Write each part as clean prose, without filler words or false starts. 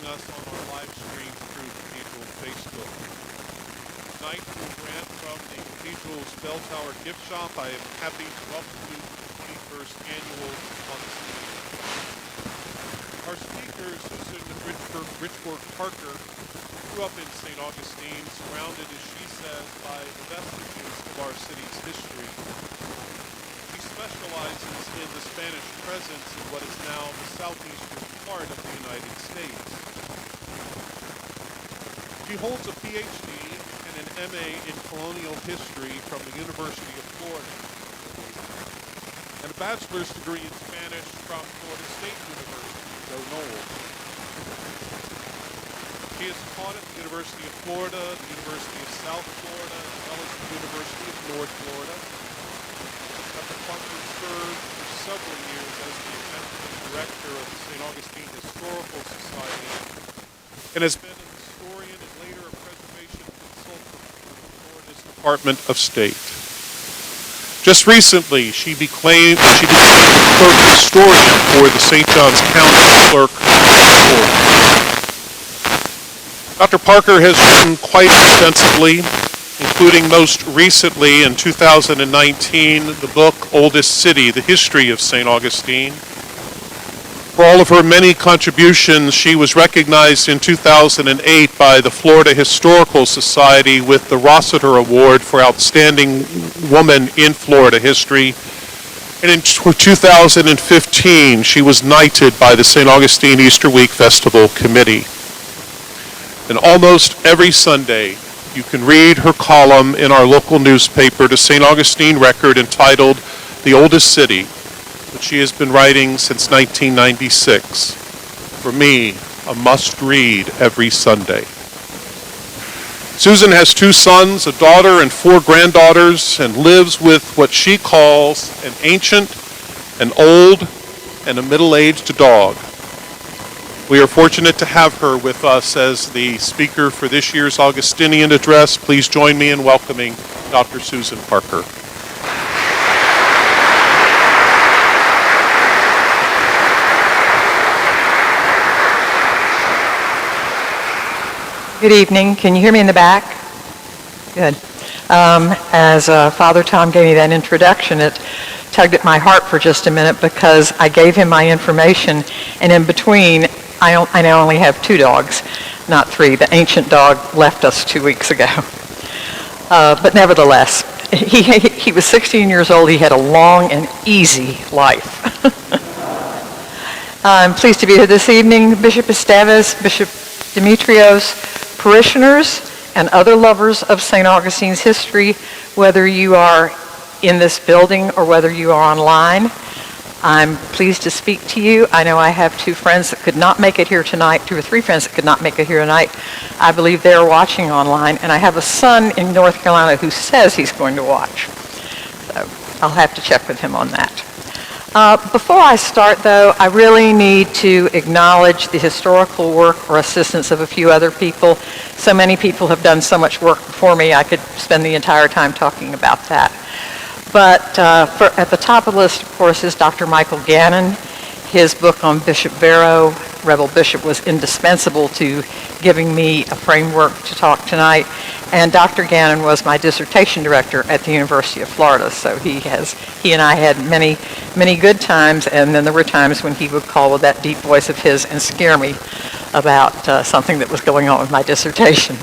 us on our live stream through Cathedral Facebook. Tonight, we'll grant from the Cathedral's Bell Tower gift shop. I am happy to welcome you to the 21st Annual Augustinian. Our speaker, Susan Richburg Parker, grew up in St. Augustine, surrounded, as she says, by the vestiges of our city's history. She specializes in the Spanish presence in what is now the southeastern part of the United States. She holds a PhD and an MA in colonial history from the University of Florida, and a bachelor's degree in Spanish from Florida State University, Go Noles. She has taught at the University of Florida, the University of South Florida, as well as the University of North Florida. Dr. Parker served for several years as the executive director of the St. Augustine Historical Society and has been a historian and later a preservation consultant for Florida's Department of State. Just recently, she became the clerk historian for the St. Johns County Clerk Board. Dr. Parker has written quite extensively, including most recently in 2019, the book Oldest City, The History of St. Augustine. For all of her many contributions, she was recognized in 2008 by the Florida Historical Society with the Rossiter Award for Outstanding Woman in Florida History. And in 2015, she was knighted by the St. Augustine Easter Week Festival Committee. And almost every Sunday, you can read her column in our local newspaper, the St. Augustine Record, entitled The Oldest City, which she has been writing since 1996. For me, a must-read every Sunday. Susan has 2 sons, a daughter, and 4 granddaughters, and lives with what she calls an ancient, an old, and a middle-aged dog. We are fortunate to have her with us as the speaker for this year's Augustinian address. Please join me in welcoming Dr. Susan Parker. Good evening. Can you hear me in the back? Good. As Father Tom gave me that introduction, it tugged at my heart for just a minute because I gave him my information, and in between, I now only have 2 dogs, not 3. The ancient dog left us 2 weeks ago. But nevertheless, he was 16 years old. He had a long and easy life. I'm pleased to be here this evening. Bishop Esteves, Bishop Demetrios, parishioners, and other lovers of St. Augustine's history, whether you are in this building or whether you are online. I'm pleased to speak to you. I know I have 2 friends that could not make it here tonight, 2 or 3 friends that could not make it here tonight. I believe they're watching online, and I have a son in North Carolina who says he's going to watch. So I'll have to check with him on that. Before I start, though, I really need to acknowledge the historical work or assistance of a few other people. So many people have done so much work before me, I could spend the entire time talking about that. But at the top of the list, of course, is Dr. Michael Gannon. His book on Bishop Barrow, Rebel Bishop, was indispensable to giving me a framework to talk tonight. And Dr. Gannon was my dissertation director at the University of Florida. So he and I had many, many good times, and then there were times when he would call with that deep voice of his and scare me about something that was going on with my dissertation.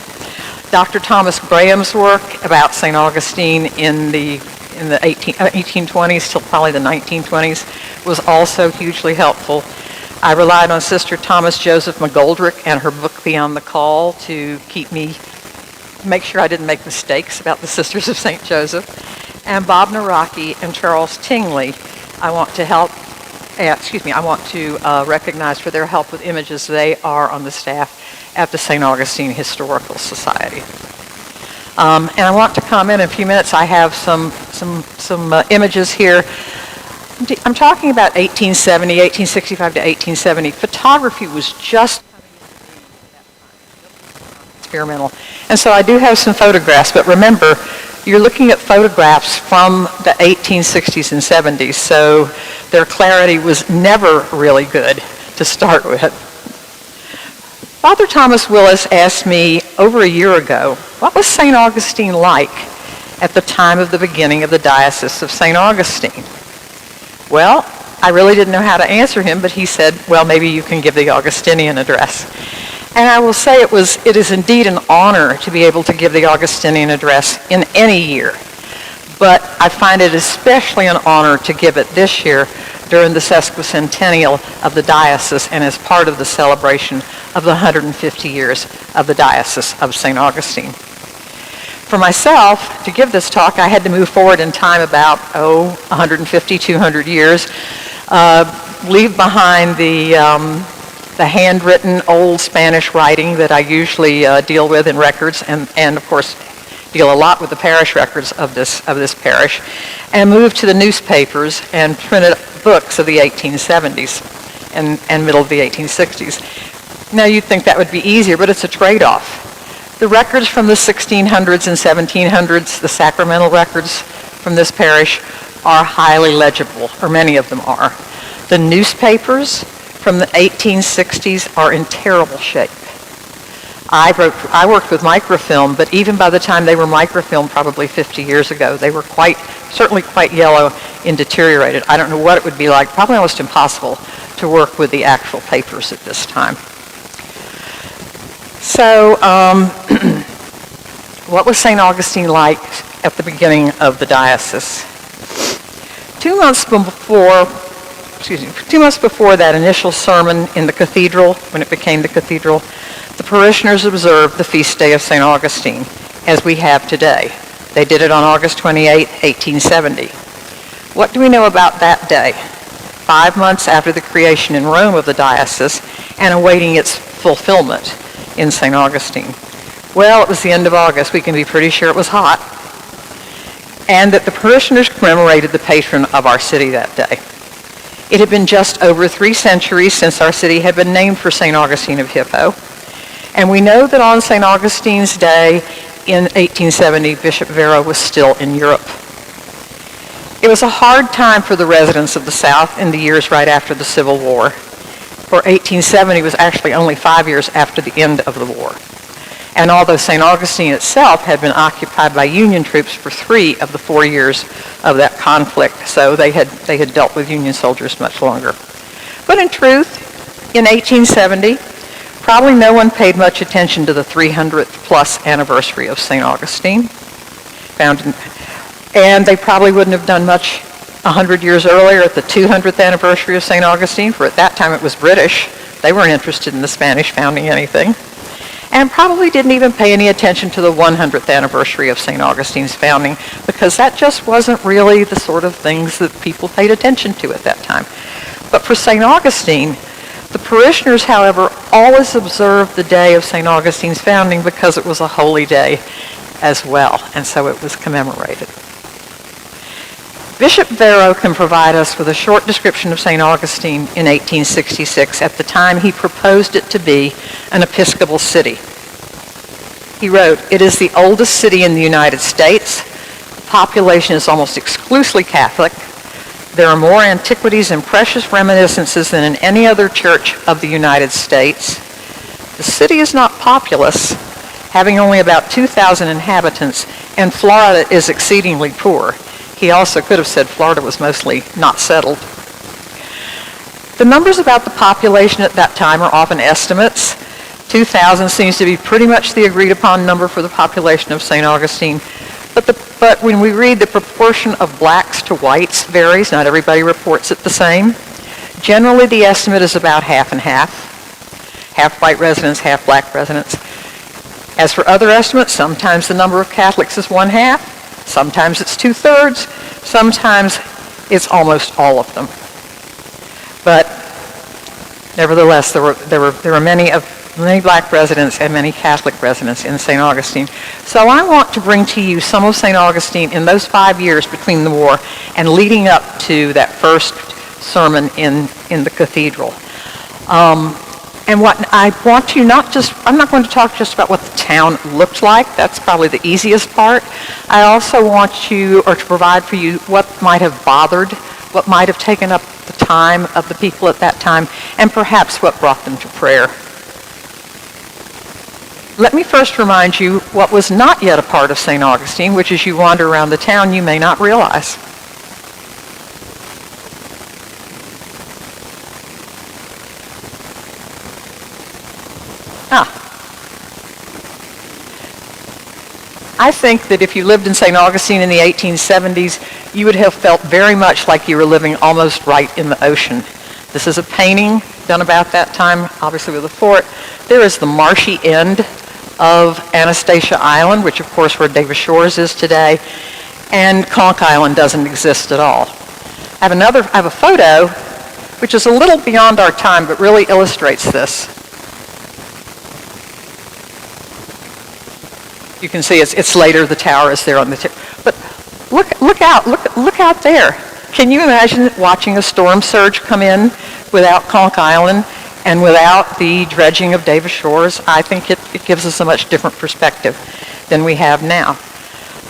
Dr. Thomas Graham's work about St. Augustine in the 1820s till probably the 1920s was also hugely helpful. I relied on Sister Thomas Joseph McGoldrick and her book Beyond the Call to make sure I didn't make mistakes about the Sisters of St. Joseph. And Bob Naraki and Charles Tingley, I want to recognize for their help with images. They are on the staff at the St. Augustine Historical Society. And I want to comment in a few minutes. I have some images here. I'm talking about 1865 to 1870. Photography was just coming into being at that time. Experimental. And so I do have some photographs, but remember, you're looking at photographs from the 1860s and 70s, so their clarity was never really good to start with. Father Thomas Willis asked me over a year ago, what was St. Augustine like at the time of the beginning of the Diocese of St. Augustine? Well, I really didn't know how to answer him, but he said, well, maybe you can give the Augustinian address. And I will say it is indeed an honor to be able to give the Augustinian address in any year. But I find it especially an honor to give it this year during the sesquicentennial of the diocese and as part of the celebration of the 150 years of the Diocese of St. Augustine. For myself, to give this talk, I had to move forward in time about, 150, 200 years, leave behind the handwritten old Spanish writing that I usually deal with in records, and of course deal a lot with the parish records of this parish, and move to the newspapers and printed books of the 1870s and middle of the 1860s. Now you'd think that would be easier, but it's a trade-off. The records from the 1600s and 1700s, the sacramental records from this parish, are highly legible, or many of them are. The newspapers from the 1860s are in terrible shape. I worked with microfilm, but even by the time they were microfilmed, probably 50 years ago, they were certainly quite yellow and deteriorated. I don't know what it would be like, probably almost impossible to work with the actual papers at this time. So, what was St. Augustine like at the beginning of the diocese? 2 months before that initial sermon in the cathedral, when it became the cathedral, the parishioners observed the feast day of St. Augustine, as we have today. They did it on August 28, 1870. What do we know about that day? 5 months after the creation in Rome of the diocese and awaiting its fulfillment in St. Augustine. Well, it was the end of August. We can be pretty sure it was hot. And that the parishioners commemorated the patron of our city that day. It had been just over 3 centuries since our city had been named for St. Augustine of Hippo. And we know that on St. Augustine's Day in 1870, Bishop Vero was still in Europe. It was a hard time for the residents of the South in the years right after the Civil War. For 1870 was actually only 5 years after the end of the war. And although St. Augustine itself had been occupied by Union troops for 3 of the 4 years of that conflict, so they had dealt with Union soldiers much longer. But in truth, in 1870, probably no one paid much attention to the 300th plus anniversary of St. Augustine. And they probably wouldn't have done much 100 years earlier at the 200th anniversary of St. Augustine, for at that time it was British. They weren't interested in the Spanish founding anything. And probably didn't even pay any attention to the 100th anniversary of St. Augustine's founding, because that just wasn't really the sort of things that people paid attention to at that time. But for St. Augustine, the parishioners, however, always observed the day of St. Augustine's founding because it was a holy day as well, and so it was commemorated. Bishop Vero can provide us with a short description of St. Augustine in 1866, at the time he proposed it to be an Episcopal city. He wrote, "It is the oldest city in the United States. The population is almost exclusively Catholic. There are more antiquities and precious reminiscences than in any other church of the United States. The city is not populous, having only about 2,000 inhabitants, and Florida is exceedingly poor." He also could have said Florida was mostly not settled. The numbers about the population at that time are often estimates. 2,000 seems to be pretty much the agreed upon number for the population of St. Augustine. But when we read the proportion of blacks to whites varies, not everybody reports it the same. Generally, the estimate is about half and half. Half white residents, half black residents. As for other estimates, sometimes the number of Catholics is 1/2. Sometimes it's 2/3, sometimes it's almost all of them. But nevertheless, there were many black residents and many Catholic residents in St. Augustine. So I want to bring to you some of St. Augustine in those 5 years between the war and leading up to that first sermon in the cathedral. And what I want to I'm not going to talk just about what the town looked like. That's probably the easiest part. I also want to provide for you what might have bothered, what might have taken up the time of the people at that time, and perhaps what brought them to prayer. Let me first remind you what was not yet a part of St. Augustine, which as you wander around the town you may not realize. I think that if you lived in St. Augustine in the 1870s, you would have felt very much like you were living almost right in the ocean. This is a painting done about that time, obviously with a fort. There is the marshy end of Anastasia Island, which of course where Davis Shores is today, and Conch Island doesn't exist at all. I have a photo which is a little beyond our time but really illustrates this. You can see it's later, the tower is there on the tip. But look out there. Can you imagine watching a storm surge come in without Conch Island and without the dredging of Davis Shores? I think it gives us a much different perspective than we have now.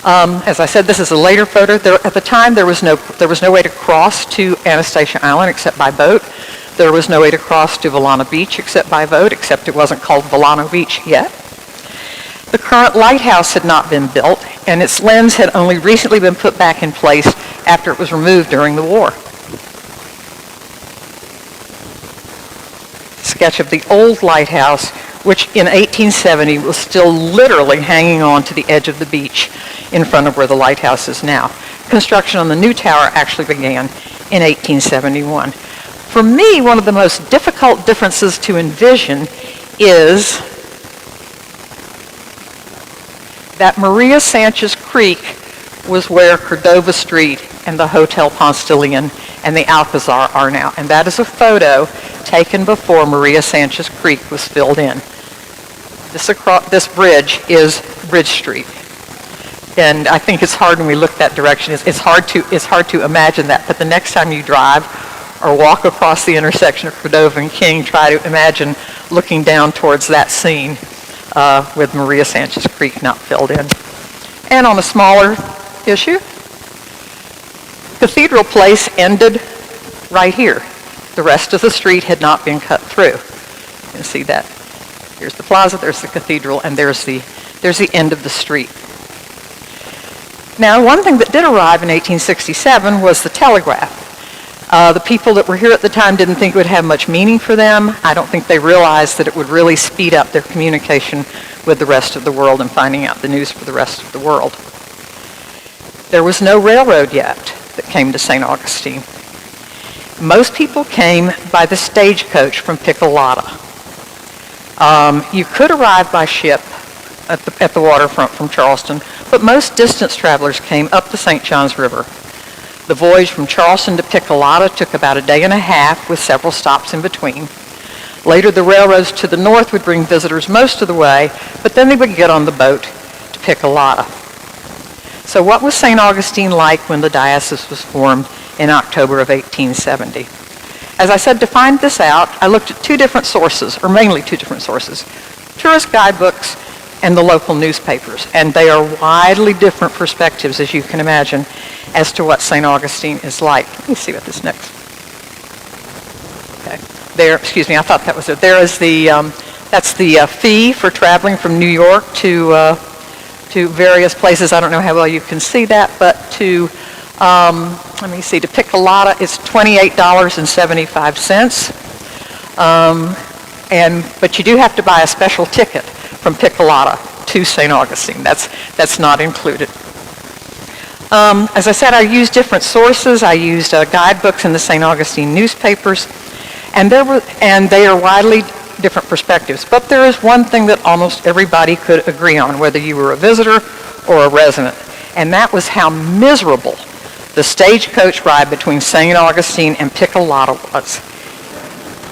As I said, this is a later photo. At the time, there was no way to cross to Anastasia Island except by boat. There was no way to cross to Volano Beach except by boat, except it wasn't called Volano Beach yet. The current lighthouse had not been built, and its lens had only recently been put back in place after it was removed during the war. Sketch of the old lighthouse, which in 1870 was still literally hanging on to the edge of the beach in front of where the lighthouse is now. Construction on the new tower actually began in 1871. For me, one of the most difficult differences to envision is that Maria Sanchez Creek was where Cordova Street and the Hotel Ponstilian and the Alcazar are now. And that is a photo taken before Maria Sanchez Creek was filled in. This bridge is Bridge Street. And I think it's hard when we look that direction. It's hard to imagine that. But the next time you drive or walk across the intersection of Cordova and King, try to imagine looking down towards that scene with Maria Sanchez Creek not filled in. And on a smaller issue, Cathedral Place ended right here. The rest of the street had not been cut through. You can see that. Here's the plaza, there's the cathedral, and there's the end of the street. Now, one thing that did arrive in 1867 was the telegraph. The people that were here at the time didn't think it would have much meaning for them. I don't think they realized that it would really speed up their communication with the rest of the world and finding out the news for the rest of the world. There was no railroad yet that came to St. Augustine. Most people came by the stagecoach from Piccolata. You could arrive by ship at the waterfront from Charleston, but most distance travelers came up the St. Johns River. The voyage from Charleston to Piccolata took about a day and a half with several stops in between. Later, the railroads to the north would bring visitors most of the way, but then they would get on the boat to Piccolata. So what was St. Augustine like when the diocese was formed in October of 1870? As I said, to find this out, I looked at two different sources, or mainly two different sources, tourist guidebooks and the local newspapers. And they are widely different perspectives, as you can imagine, as to what St. Augustine is like. Let me see what this next. Okay. There, excuse me, I thought that was it. There is the, that's the fee for traveling from New York to various places. I don't know how well you can see that, but to, let me see, to Piccolata, it's $28.75. But you do have to buy a special ticket from Piccolata to St. Augustine. That's not included. As I said, I used different sources. I used guidebooks in the St. Augustine newspapers, and they are widely different perspectives. But there is one thing that almost everybody could agree on, whether you were a visitor or a resident, and that was how miserable the stagecoach ride between St. Augustine and Piccolata was.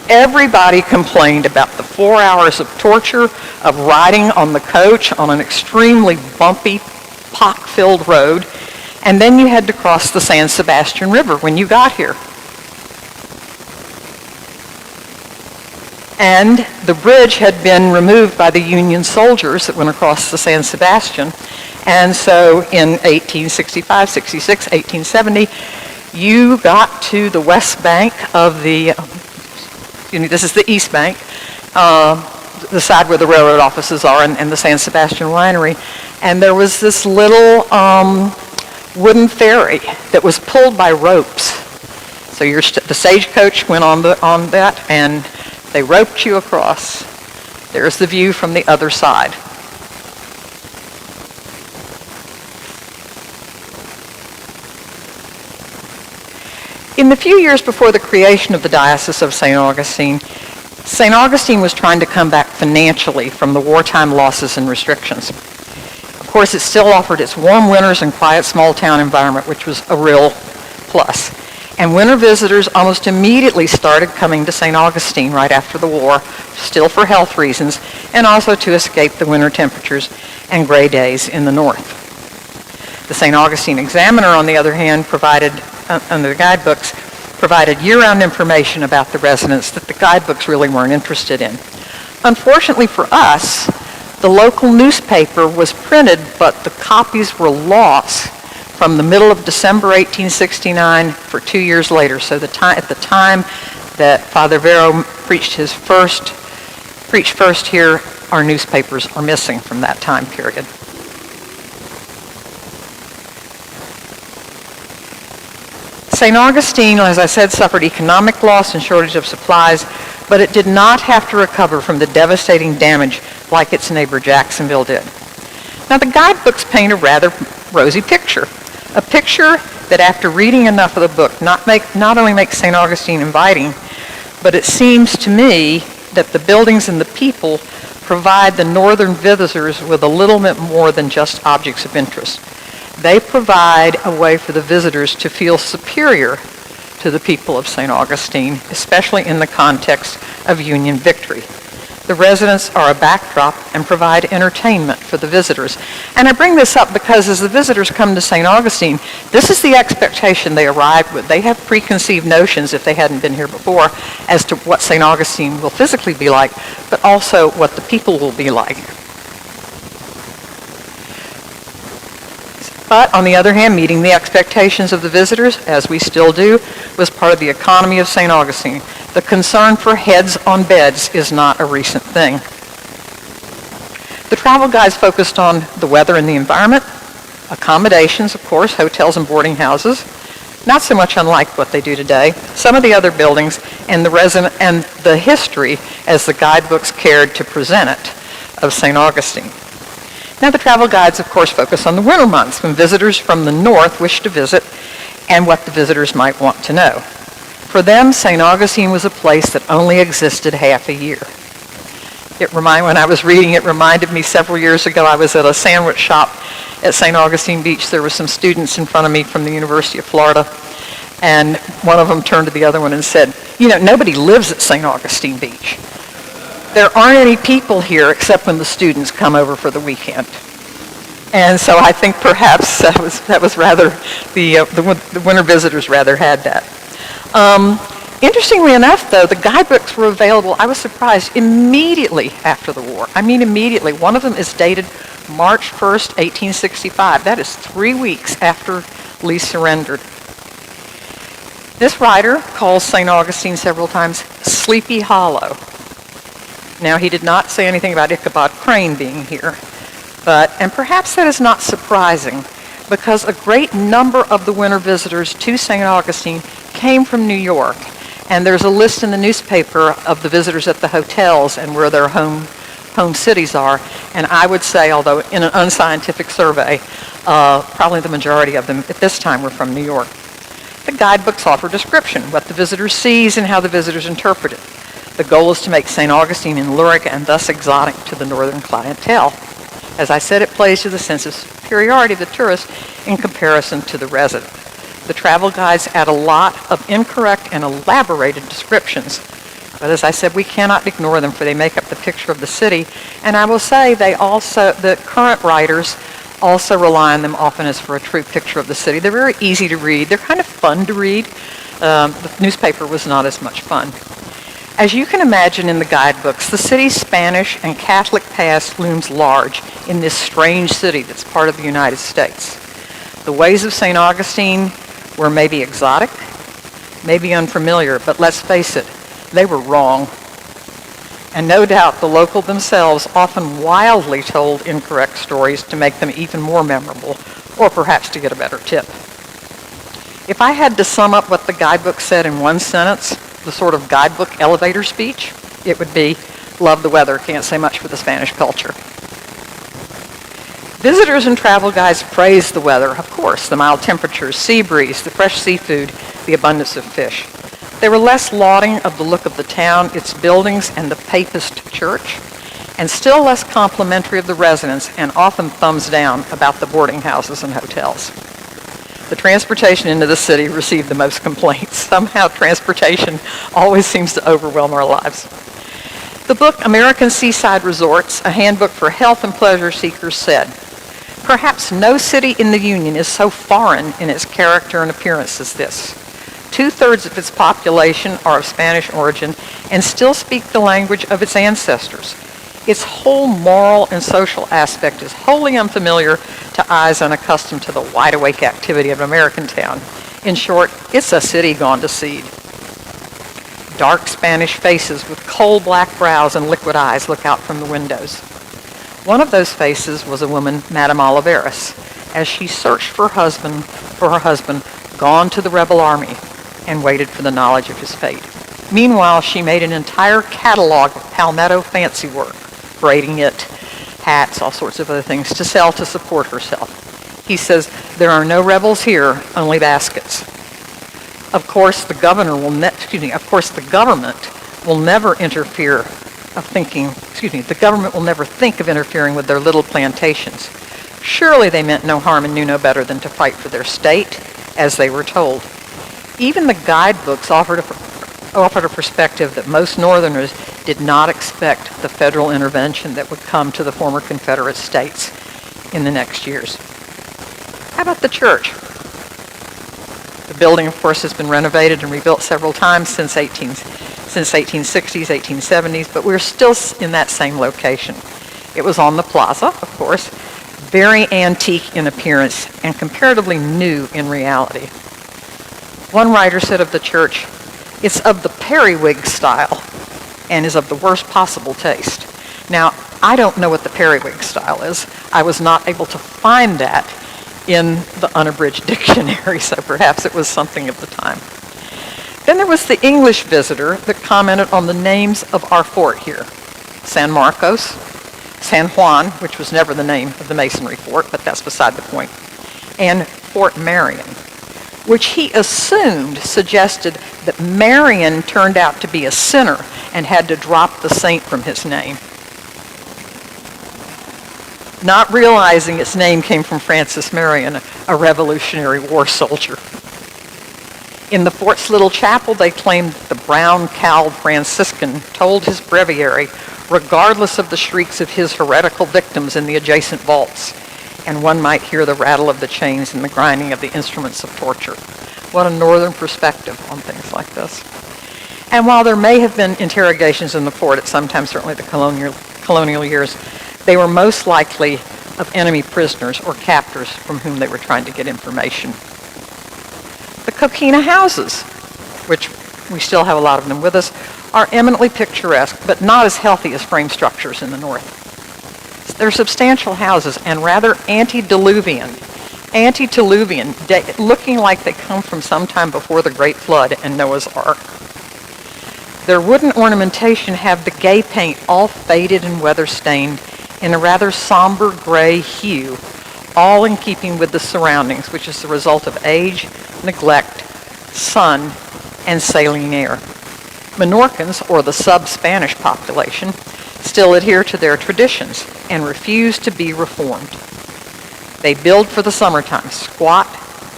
Everybody complained about the 4 hours of torture of riding on the coach on an extremely bumpy, pock-filled road, and then you had to cross the San Sebastian River when you got here. And the bridge had been removed by the Union soldiers that went across the San Sebastian. And so in 1865, 66, 1870, you got to the west bank of the, this is the east bank, the side where the railroad offices are and the San Sebastian winery. And there was this little wooden ferry that was pulled by ropes. So the stagecoach went on that, and they roped you across. There's the view from the other side. In the few years before the creation of the Diocese of St. Augustine was trying to come back financially from the wartime losses and restrictions. Of course, it still offered its warm winters and quiet small town environment, which was a real plus. And winter visitors almost immediately started coming to St. Augustine right after the war, still for health reasons, and also to escape the winter temperatures and gray days in the north. The St. Augustine Examiner, on the other hand, provided, under the guidebooks, provided year-round information about the residents that the guidebooks really weren't interested in. Unfortunately for us, the local newspaper was printed, but the copies were lost from the middle of December 1869 for 2 years later. So at the time that Father Vero preached first here, our newspapers are missing from that time period. St. Augustine, as I said, suffered economic loss and shortage of supplies, but it did not have to recover from the devastating damage like its neighbor Jacksonville did. Now, the guidebooks paint a rather rosy picture, a picture that after reading enough of the book not only makes St. Augustine inviting, but it seems to me that the buildings and the people provide the northern visitors with a little bit more than just objects of interest. They provide a way for the visitors to feel superior to the people of St. Augustine, especially in the context of Union victory. The residents are a backdrop and provide entertainment for the visitors. And I bring this up because as the visitors come to St. Augustine, this is the expectation they arrive with. They have preconceived notions, if they hadn't been here before, as to what St. Augustine will physically be like, but also what the people will be like. But on the other hand, meeting the expectations of the visitors, as we still do, was part of the economy of St. Augustine. The concern for heads on beds is not a recent thing. The travel guides focused on the weather and the environment, accommodations, of course, hotels and boarding houses, not so much unlike what they do today, some of the other buildings, and the history, as the guidebooks cared to present it, of St. Augustine. Now, the travel guides, of course, focus on the winter months when visitors from the north wish to visit and what the visitors might want to know. For them, St. Augustine was a place that only existed half a year. When I was reading, it reminded me several years ago, I was at a sandwich shop at St. Augustine Beach. There were some students in front of me from the University of Florida, and one of them turned to the other one and said, "You know, nobody lives at St. Augustine Beach. There aren't any people here except when the students come over for the weekend." And so I think perhaps that was rather, the winter visitors rather had that. Interestingly enough, though, the guidebooks were available, I was surprised, immediately after the war. I mean immediately. One of them is dated March 1st, 1865. That is 3 weeks after Lee surrendered. This writer calls St. Augustine several times Sleepy Hollow. Now, he did not say anything about Ichabod Crane being here, and perhaps that is not surprising, because a great number of the winter visitors to St. Augustine came from New York, and there's a list in the newspaper of the visitors at the hotels and where their home cities are, and I would say, although in an unscientific survey, probably the majority of them at this time were from New York. The guidebooks offer description, what the visitor sees and how the visitors interpret it. The goal is to make St. Augustine alluring and thus exotic to the northern clientele. As I said, it plays to the sense of superiority of the tourist in comparison to the resident. The travel guides add a lot of incorrect and elaborated descriptions, but as I said, we cannot ignore them, for they make up the picture of the city. And I will say the current writers also rely on them often as for a true picture of the city. They're very easy to read. They're kind of fun to read. The newspaper was not as much fun. As you can imagine in the guidebooks, the city's Spanish and Catholic past looms large in this strange city that's part of the United States. The ways of St. Augustine were maybe exotic, maybe unfamiliar, but let's face it, they were wrong. And no doubt the local themselves often wildly told incorrect stories to make them even more memorable, or perhaps to get a better tip. If I had to sum up what the guidebook said in one sentence, the sort of guidebook elevator speech, it would be, love the weather, can't say much for the Spanish culture. Visitors and travel guides praise the weather, of course, the mild temperatures, sea breeze, the fresh seafood, the abundance of fish. They were less lauding of the look of the town, its buildings, and the papist church, and still less complimentary of the residents, and often thumbs down about the boarding houses and hotels. The transportation into the city received the most complaints. Somehow transportation always seems to overwhelm our lives. The book American Seaside Resorts, a handbook for health and pleasure seekers, said, perhaps no city in the Union is so foreign in its character and appearance as this. 2/3 of its population are of Spanish origin and still speak the language of its ancestors. Its whole moral and social aspect is wholly unfamiliar to eyes unaccustomed to the wide-awake activity of an American town. In short, it's a city gone to seed. Dark Spanish faces with coal black brows and liquid eyes look out from the windows. One of those faces was a woman, Madame Oliveras, as she searched for her husband gone to the rebel army, and waited for the knowledge of his fate. Meanwhile, she made an entire catalog of palmetto fancy work, braiding it, hats, all sorts of other things, to sell to support herself. He says, there are no rebels here, only baskets. Of course, the government will never interfere the government will never think of interfering with their little plantations. Surely they meant no harm and knew no better than to fight for their state, as they were told. Even the guidebooks offered a perspective that most Northerners did not expect the federal intervention that would come to the former Confederate states in the next years. How about the church? The building, of course, has been renovated and rebuilt several times since 1860s, 1870s, but we're still in that same location. It was on the plaza, of course, very antique in appearance and comparatively new in reality. One writer said of the church, it's of the periwig style and is of the worst possible taste. Now, I don't know what the periwig style is. I was not able to find that in the unabridged dictionary, so perhaps it was something of the time. Then there was the English visitor that commented on the names of our fort here. San Marcos, San Juan, which was never the name of the masonry fort, but that's beside the point, and Fort Marion, which he assumed suggested that Marion turned out to be a sinner and had to drop the saint from his name, not realizing its name came from Francis Marion, a Revolutionary War soldier. In the fort's little chapel, they claimed that the brown-cowled Franciscan told his breviary regardless of the shrieks of his heretical victims in the adjacent vaults, and one might hear the rattle of the chains and the grinding of the instruments of torture. What a northern perspective on things like this. And while there may have been interrogations in the fort at some time, certainly the colonial years, they were most likely of enemy prisoners or captors from whom they were trying to get information. The coquina houses, which we still have a lot of them with us, are eminently picturesque, but not as healthy as frame structures in the north. They're substantial houses and rather antediluvian, looking like they come from some time before the Great Flood and Noah's Ark. Their wooden ornamentation have the gay paint all faded and weather-stained in a rather somber gray hue, all in keeping with the surroundings, which is the result of age, neglect, sun, and saline air. Menorcans, or the sub-Spanish population, still adhere to their traditions and refuse to be reformed. They build for the summertime, squat,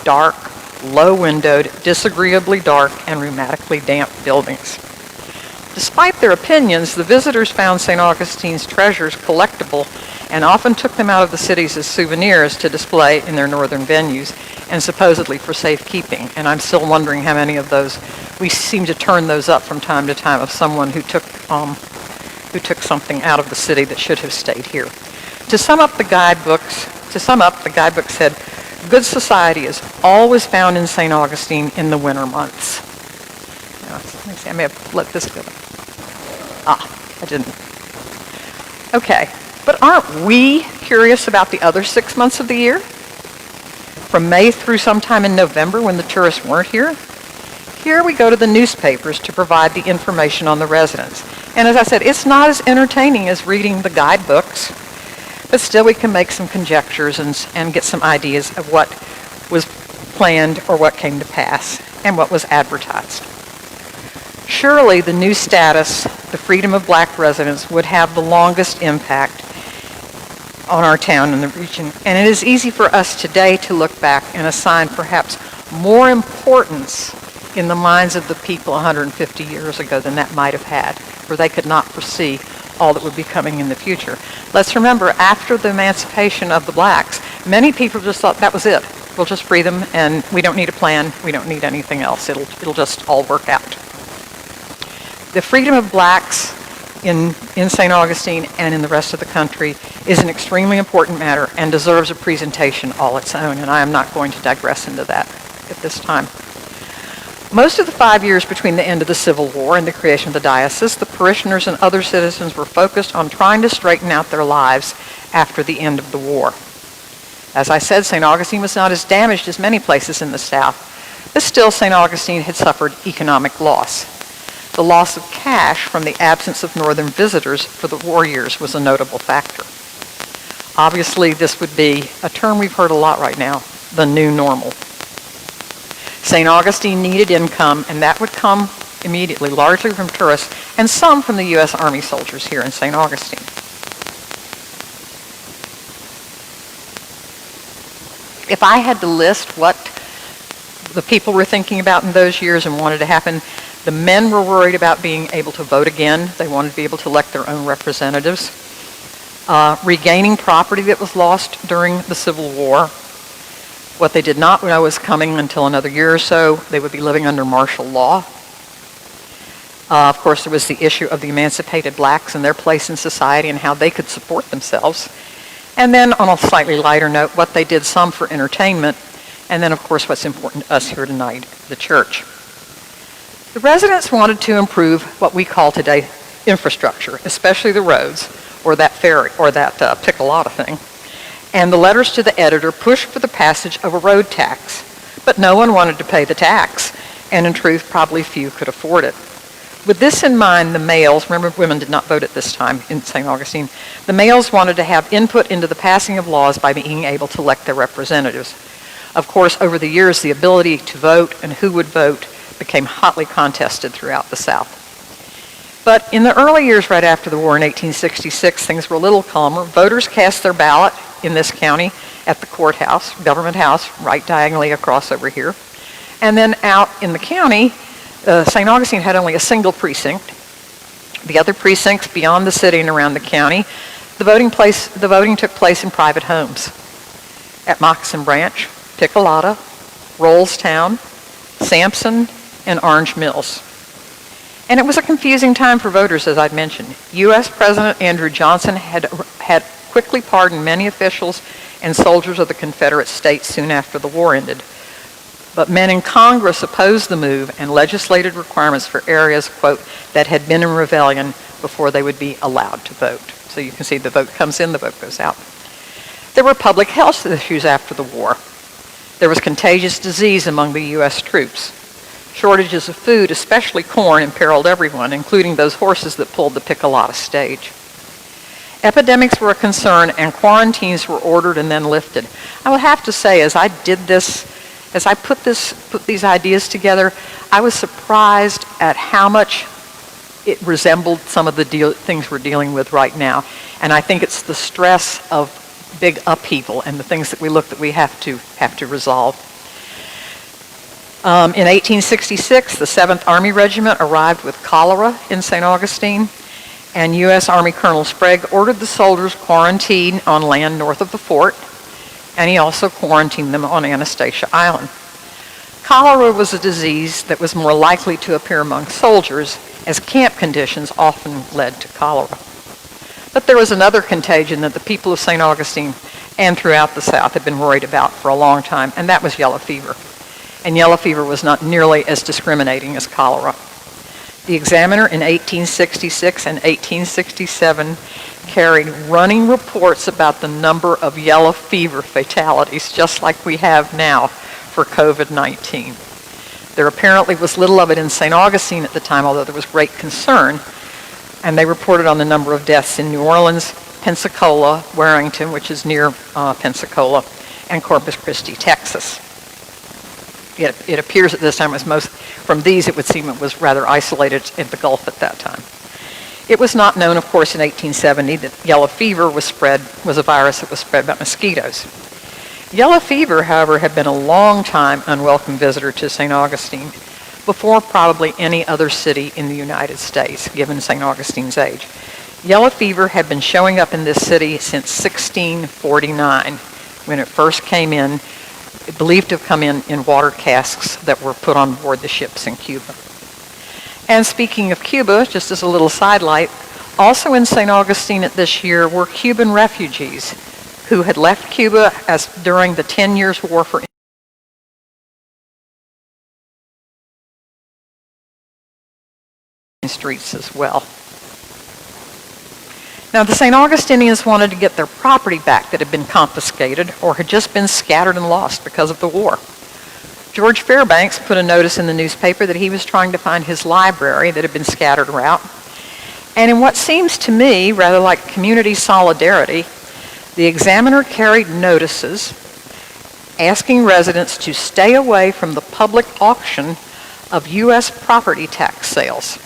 dark, low-windowed, disagreeably dark, and rheumatically damp buildings. Despite their opinions, the visitors found St. Augustine's treasures collectible and often took them out of the cities as souvenirs to display in their northern venues and supposedly for safekeeping. And I'm still wondering how many of those, we seem to turn those up from time to time, of someone who took something out of the city that should have stayed here. To sum up, the guidebook said, good society is always found in St. Augustine in the winter months. Now, let me see, I may have let this go. I didn't. Okay, but aren't we curious about the other 6 months of the year? From May through sometime in November when the tourists weren't here? Here we go to the newspapers to provide the information on the residents. And as I said, it's not as entertaining as reading the guidebooks, but still we can make some conjectures and get some ideas of what was planned or what came to pass and what was advertised. Surely the new status, the freedom of black residents, would have the longest impact on our town and the region. And it is easy for us today to look back and assign perhaps more importance in the minds of the people 150 years ago than that might have had, for they could not foresee all that would be coming in the future. Let's remember, after the emancipation of the blacks, many people just thought that was it. We'll just free them and we don't need a plan, we don't need anything else. It'll just all work out. The freedom of blacks in St. Augustine and in the rest of the country is an extremely important matter and deserves a presentation all its own, and I am not going to digress into that at this time. Most of the 5 years between the end of the Civil War and the creation of the diocese, the parishioners and other citizens were focused on trying to straighten out their lives after the end of the war. As I said, St. Augustine was not as damaged as many places in the South, but still St. Augustine had suffered economic loss. The loss of cash from the absence of northern visitors for the war years was a notable factor. Obviously, this would be a term we've heard a lot right now, the new normal. St. Augustine needed income, and that would come immediately, largely from tourists, and some from the U.S. Army soldiers here in St. Augustine. If I had to list what the people were thinking about in those years and wanted to happen, the men were worried about being able to vote again. They wanted to be able to elect their own representatives. Regaining property that was lost during the Civil War. What they did not know was coming until another year or so. They would be living under martial law. Of course, there was the issue of the emancipated blacks and their place in society and how they could support themselves. And then on a slightly lighter note, what they did some for entertainment. And then, of course, what's important to us here tonight, the church. The residents wanted to improve what we call today infrastructure, especially the roads, or that ferry, or that picolata thing. And the letters to the editor pushed for the passage of a road tax. But no one wanted to pay the tax, and in truth, probably few could afford it. With this in mind, the males, remember women did not vote at this time in St. Augustine, the males wanted to have input into the passing of laws by being able to elect their representatives. Of course, over the years, the ability to vote and who would vote became hotly contested throughout the South. But in the early years right after the war in 1866, things were a little calmer. Voters cast their ballot in this county at the courthouse, government house, right diagonally across over here. And then out in the county, St. Augustine had only a single precinct. The other precincts beyond the city and around the county, the voting took place in private homes. At Moccasin Branch, Picolata, Rollstown, Sampson, and Orange Mills. And it was a confusing time for voters, as I'd mentioned. U.S. President Andrew Johnson had quickly pardoned many officials and soldiers of the Confederate States soon after the war ended. But men in Congress opposed the move and legislated requirements for areas, quote, that had been in rebellion before they would be allowed to vote. So you can see the vote comes in, the vote goes out. There were public health issues after the war. There was contagious disease among the U.S. troops. Shortages of food, especially corn, imperiled everyone, including those horses that pulled the Picolata stage. Epidemics were a concern, and quarantines were ordered and then lifted. I would have to say, as I put these ideas together, I was surprised at how much it resembled some of the things we're dealing with right now. And I think it's the stress of big upheaval and the things that we have to resolve. In 1866, the 7th Army Regiment arrived with cholera in St. Augustine, and U.S. Army Colonel Sprague ordered the soldiers quarantined on land north of the fort, and he also quarantined them on Anastasia Island. Cholera was a disease that was more likely to appear among soldiers, as camp conditions often led to cholera. But there was another contagion that the people of St. Augustine and throughout the South had been worried about for a long time, and that was yellow fever. And yellow fever was not nearly as discriminating as cholera. The Examiner in 1866 and 1867 carried running reports about the number of yellow fever fatalities, just like we have now for COVID-19. There apparently was little of it in St. Augustine at the time, although there was great concern, and they reported on the number of deaths in New Orleans, Pensacola, Warrington, which is near Pensacola, and Corpus Christi, Texas. It appears at this time from these it would seem it was rather isolated in the Gulf at that time. It was not known, of course, in 1870 that yellow fever was a virus that was spread by mosquitoes. Yellow fever, however, had been a long time unwelcome visitor to St. Augustine, before probably any other city in the United States, given St. Augustine's age. Yellow fever had been showing up in this city since 1649, when it first came in, believed to have come in water casks that were put on board the ships in Cuba. And speaking of Cuba, just as a little sidelight, also in St. Augustine at this year were Cuban refugees who had left Cuba during the 10 Years' War for streets as well. Now, the St. Augustinians wanted to get their property back that had been confiscated or had just been scattered and lost because of the war. George Fairbanks put a notice in the newspaper that he was trying to find his library that had been scattered around. And in what seems to me rather like community solidarity, the Examiner carried notices asking residents to stay away from the public auction of U.S. property tax sales.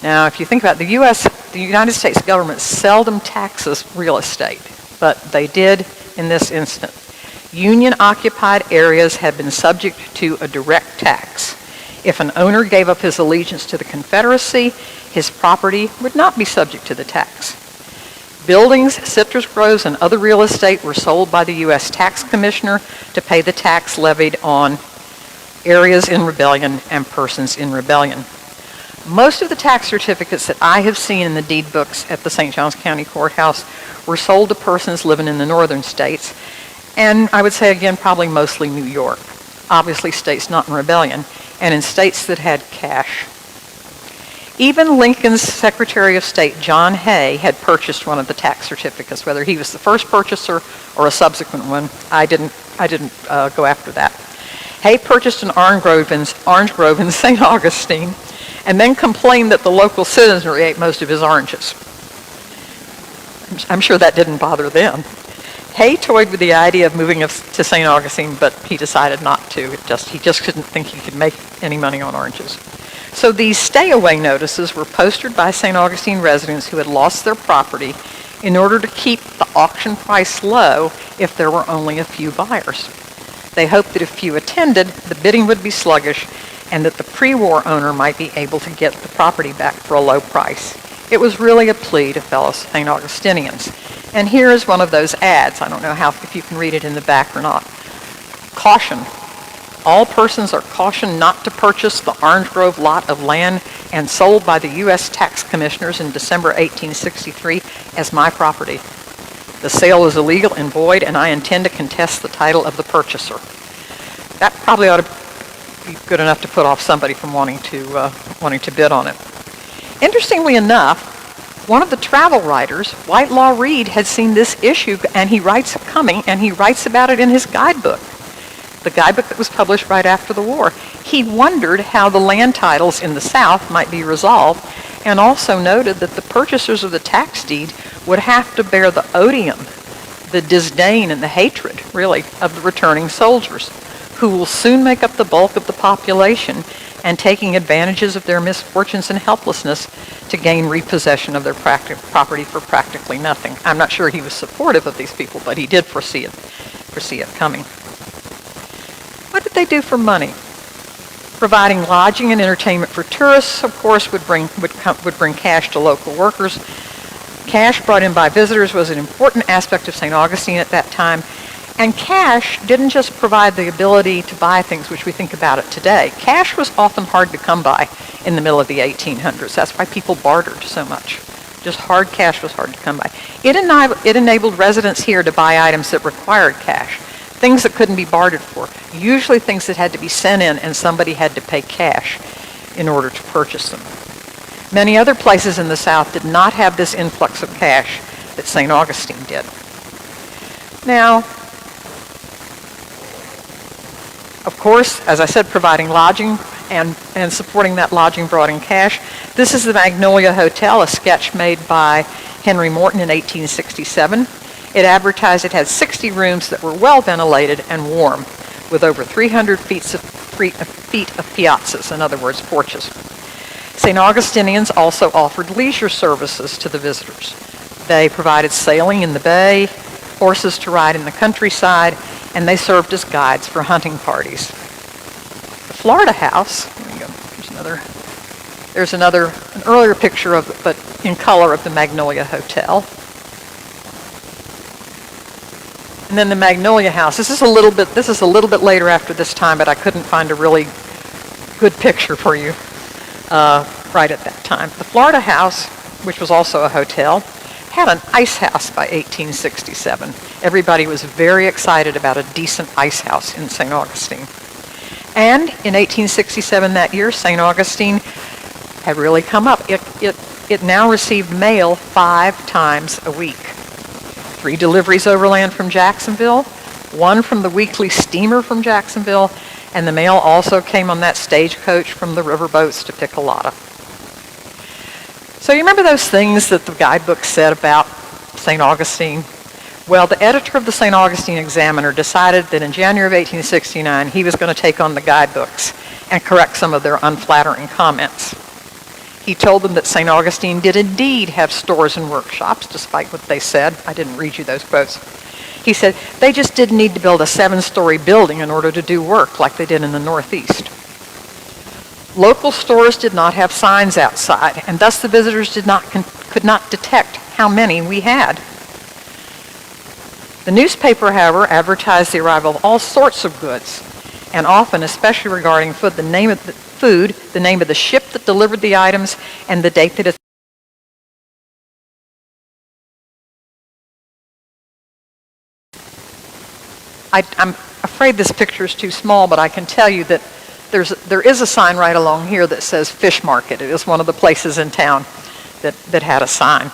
Now, if you think about it, the United States government seldom taxes real estate, but they did in this instance. Union-occupied areas had been subject to a direct tax. If an owner gave up his allegiance to the Confederacy, his property would not be subject to the tax. Buildings, citrus groves, and other real estate were sold by the U.S. Tax Commissioner to pay the tax levied on areas in rebellion and persons in rebellion. Most of the tax certificates that I have seen in the deed books at the St. Johns County Courthouse were sold to persons living in the northern states, and I would say again probably mostly New York, obviously states not in rebellion, and in states that had cash. Even Lincoln's Secretary of State, John Hay, had purchased one of the tax certificates. Whether he was the first purchaser or a subsequent one, I didn't go after that. Hay purchased an orange grove in St. Augustine, and then complained that the local citizenry ate most of his oranges. I'm sure that didn't bother them. Hay toyed with the idea of moving us to St. Augustine, but he decided not to. He just couldn't think he could make any money on oranges. So these stay-away notices were posted by St. Augustine residents who had lost their property in order to keep the auction price low if there were only a few buyers. They hoped that if few attended, the bidding would be sluggish and that the pre-war owner might be able to get the property back for a low price. It was really a plea to fellow St. Augustinians. And here is one of those ads. I don't know if you can read it in the back or not. Caution. All persons are cautioned not to purchase the Orange Grove lot of land and sold by the U.S. Tax Commissioners in December 1863 as my property. The sale is illegal and void, and I intend to contest the title of the purchaser. That probably ought to be good enough to put off somebody from wanting to bid on it. Interestingly enough, one of the travel writers, Whitelaw Reid, had seen this issue, and he writes about it in his guidebook. The guidebook that was published right after the war. He wondered how the land titles in the South might be resolved, and also noted that the purchasers of the tax deed would have to bear the odium, the disdain, and the hatred, really, of the returning soldiers, who will soon make up the bulk of the population and taking advantages of their misfortunes and helplessness to gain repossession of their property for practically nothing. I'm not sure he was supportive of these people, but he did foresee it coming. What did they do for money? Providing lodging and entertainment for tourists, of course, would bring cash to local workers. Cash brought in by visitors was an important aspect of St. Augustine at that time. And cash didn't just provide the ability to buy things which we think about it today. Cash was often hard to come by in the middle of the 1800s. That's why people bartered so much. Just hard cash was hard to come by. It enabled residents here to buy items that required cash, things that couldn't be bartered for, usually things that had to be sent in and somebody had to pay cash in order to purchase them. Many other places in the South did not have this influx of cash that St. Augustine did. Now, of course, as I said, providing lodging and supporting that lodging brought in cash. This is the Magnolia Hotel, a sketch made by Henry Morton in 1867. It advertised it had 60 rooms that were well ventilated and warm, with over 300 feet of piazzas, in other words, porches. St. Augustinians also offered leisure services to the visitors. They provided sailing in the bay, horses to ride in the countryside, and they served as guides for hunting parties. The Florida House, there's an earlier picture of, but in color, of the Magnolia Hotel. And then the Magnolia House. This is a little bit later after this time, but I couldn't find a really good picture for you right at that time. The Florida House, which was also a hotel, had an ice house by 1867. Everybody was very excited about a decent ice house in St. Augustine. And in 1867, that year, St. Augustine had really come up. It now received mail 5 times a week. 3 deliveries overland from Jacksonville, 1 from the weekly steamer from Jacksonville, and the mail also came on that stagecoach from the riverboats to Piccolata. So you remember those things that the guidebook said about St. Augustine? Well, the editor of the St. Augustine Examiner decided that in January of 1869, he was going to take on the guidebooks and correct some of their unflattering comments. He told them that St. Augustine did indeed have stores and workshops, despite what they said. I didn't read you those quotes. He said they just didn't need to build a 7-story building in order to do work like they did in the Northeast. Local stores did not have signs outside, and thus the visitors could not detect how many we had. The newspaper, however, advertised the arrival of all sorts of goods, and often, especially regarding food, the name of the ship that delivered the items, and the date that it. I'm afraid this picture is too small, but I can tell you that there is a sign right along here that says Fish Market. It is one of the places in town that had a sign.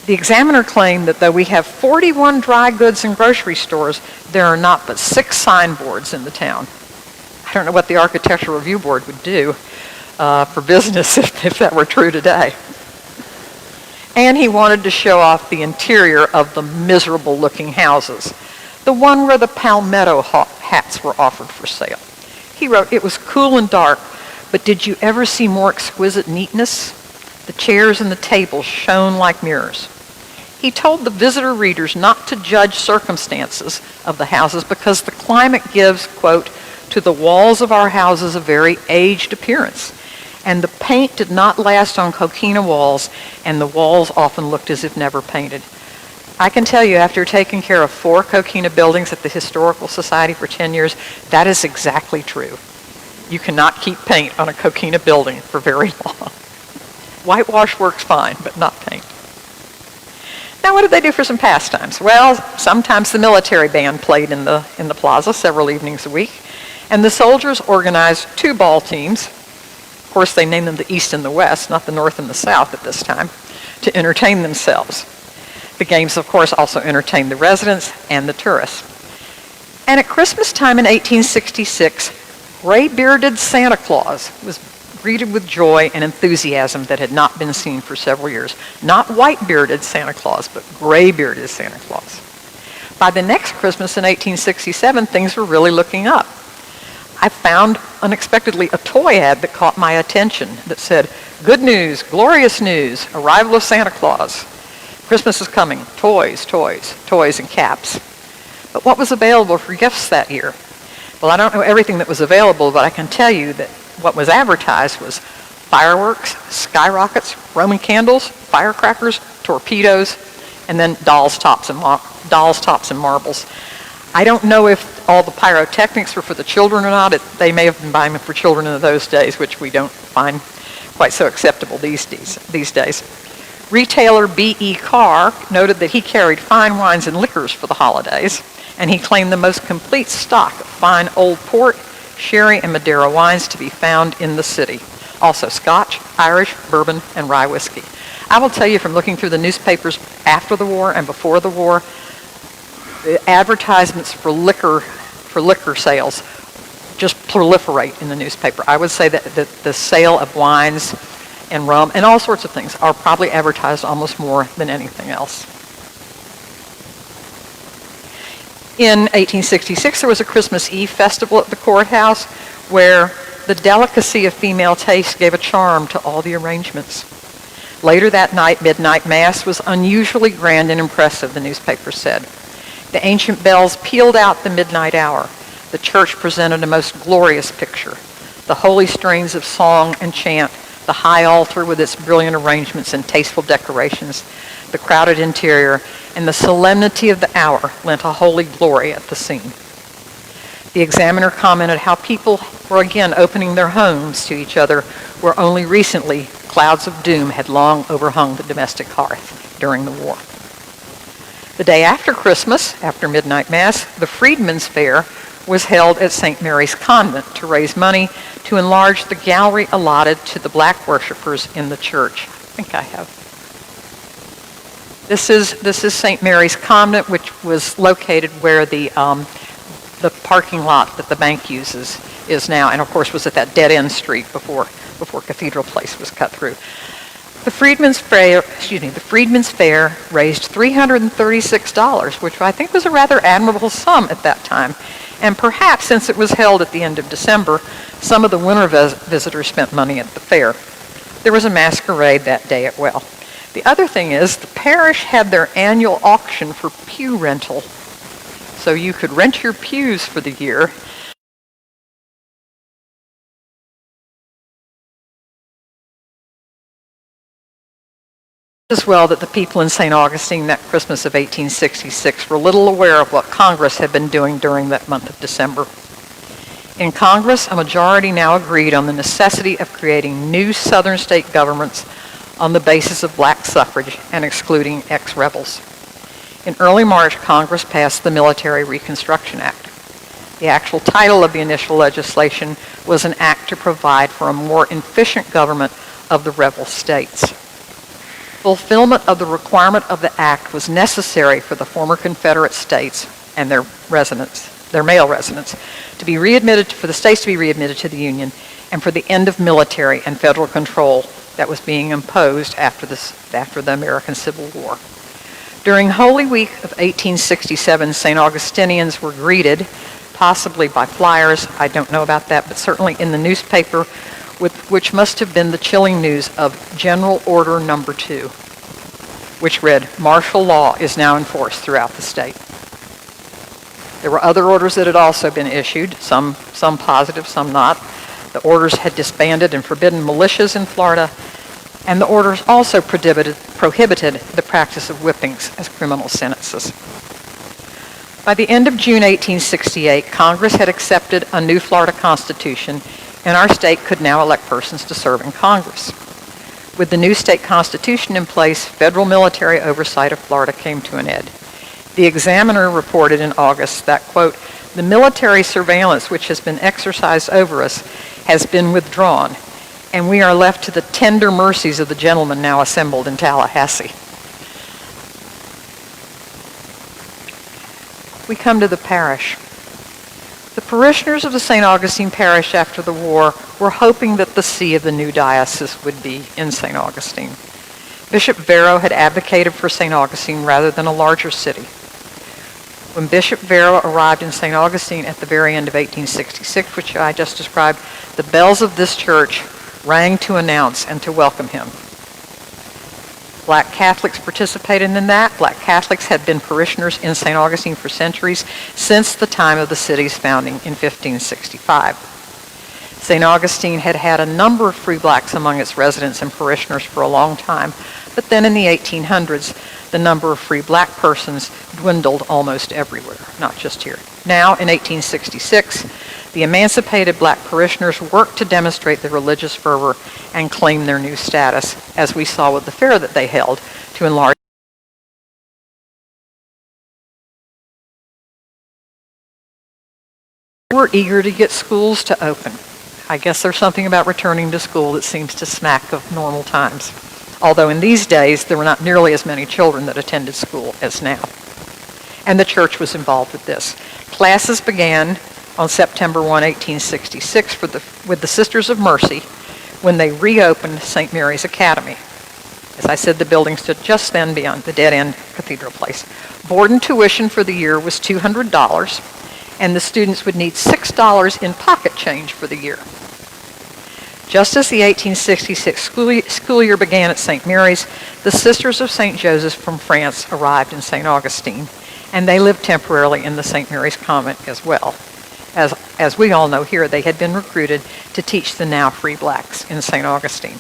The Examiner claimed that though we have 41 dry goods and grocery stores, there are not but 6 signboards in the town. I don't know what the Architectural Review Board would do for business if that were true today. And he wanted to show off the interior of the miserable-looking houses, the one where the palmetto hats were offered for sale. He wrote, "It was cool and dark, but did you ever see more exquisite neatness? The chairs and the tables shone like mirrors." He told the visitor readers not to judge circumstances of the houses because the climate gives, quote, "to the walls of our houses a very aged appearance, and the paint did not last on coquina walls, and the walls often looked as if never painted." I can tell you, after taking care of 4 coquina buildings at the Historical Society for 10 years, that is exactly true. You cannot keep paint on a coquina building for very long. Whitewash works fine, but not paint. Now, what did they do for some pastimes? Well, sometimes the military band played in the plaza several evenings a week, and the soldiers organized 2 ball teams. Of course, they named them the East and the West, not the North and the South at this time, to entertain themselves. The games, of course, also entertained the residents and the tourists. And at Christmas time in 1866, gray-bearded Santa Claus was greeted with joy and enthusiasm that had not been seen for several years. Not white-bearded Santa Claus, but gray-bearded Santa Claus. By the next Christmas in 1867, things were really looking up. I found unexpectedly a toy ad that caught my attention that said, "Good news, glorious news, arrival of Santa Claus. Christmas is coming, toys, toys, toys and caps." But what was available for gifts that year? Well, I don't know everything that was available, but I can tell you that what was advertised was fireworks, skyrockets, Roman candles, firecrackers, torpedoes, and then dolls, tops, and marbles. I don't know if all the pyrotechnics were for the children or not. They may have been buying them for children in those days, which we don't find quite so acceptable these days. Retailer B.E. Carr noted that he carried fine wines and liquors for the holidays, and he claimed the most complete stock of fine old port, sherry, and Madeira wines to be found in the city. Also Scotch, Irish, bourbon, and rye whiskey. I will tell you from looking through the newspapers after the war and before the war, the advertisements for liquor sales just proliferate in the newspaper. I would say that the sale of wines and rum and all sorts of things are probably advertised almost more than anything else. In 1866, there was a Christmas Eve festival at the courthouse where the delicacy of female taste gave a charm to all the arrangements. Later that night, midnight mass was unusually grand and impressive, the newspaper said. The ancient bells pealed out the midnight hour. The church presented a most glorious picture. The holy strains of song and chant, the high altar with its brilliant arrangements and tasteful decorations, the crowded interior, and the solemnity of the hour lent a holy glory at the scene. The Examiner commented how people were again opening their homes to each other where only recently clouds of doom had long overhung the domestic hearth during the war. The day after Christmas, after midnight mass, the Freedmen's Fair was held at St. Mary's Convent to raise money to enlarge the gallery allotted to the black worshipers in the church. I think I have. This is St. Mary's Convent, which was located where the parking lot that the bank uses is now, and of course was at that dead-end street before Cathedral Place was cut through. The Freedmen's Fair raised $336, which I think was a rather admirable sum at that time. And perhaps since it was held at the end of December, some of the winter visitors spent money at the fair. There was a masquerade that day at well. The other thing is the parish had their annual auction for pew rental. So you could rent your pews for the year. As well that the people in St. Augustine that Christmas of 1866 were little aware of what Congress had been doing during that month of December. In Congress, a majority now agreed on the necessity of creating new southern state governments on the basis of black suffrage and excluding ex-rebels. In early March, Congress passed the Military Reconstruction Act. The actual title of the initial legislation was an act to provide for a more efficient government of the rebel states. Fulfillment of the requirement of the act was necessary for the former Confederate states and their male residents, for the states to be readmitted to the Union, and for the end of military and federal control that was being imposed after the American Civil War. During Holy Week of 1867, St. Augustinians were greeted, possibly by flyers, I don't know about that, but certainly in the newspaper, which must have been the chilling news of General Order No. 2, which read, "Martial law is now enforced throughout the state." There were other orders that had also been issued, some positive, some not. The orders had disbanded and forbidden militias in Florida, and the orders also prohibited the practice of whippings as criminal sentences. By the end of June 1868, Congress had accepted a new Florida Constitution, and our state could now elect persons to serve in Congress. With the new state constitution in place, federal military oversight of Florida came to an end. The Examiner reported in August that, quote, "The military surveillance which has been exercised over us has been withdrawn, and we are left to the tender mercies of the gentlemen now assembled in Tallahassee." We come to the parish. The parishioners of the St. Augustine Parish after the war were hoping that the see of the new diocese would be in St. Augustine. Bishop Vero had advocated for St. Augustine rather than a larger city. When Bishop Vero arrived in St. Augustine at the very end of 1866, which I just described, the bells of this church rang to announce and to welcome him. Black Catholics participated in that. Black Catholics had been parishioners in St. Augustine for centuries, since the time of the city's founding in 1565. St. Augustine had had a number of free blacks among its residents and parishioners for a long time, but then in the 1800s, the number of free black persons dwindled almost everywhere, not just here. Now, in 1866, the emancipated black parishioners worked to demonstrate their religious fervor and claim their new status, as we saw with the fair that they held to enlarge. They were eager to get schools to open. I guess there's something about returning to school that seems to smack of normal times. Although in these days, there were not nearly as many children that attended school as now. And the church was involved with this. Classes began on September 1, 1866 with the Sisters of Mercy when they reopened St. Mary's Academy. As I said, the building stood just then beyond the dead-end Cathedral Place. Board and tuition for the year was $200, and the students would need $6 in pocket change for the year. Just as the 1866 school year began at St. Mary's, the Sisters of St. Joseph from France arrived in St. Augustine, and they lived temporarily in the St. Mary's convent as well. As we all know here, they had been recruited to teach the now free blacks in St. Augustine.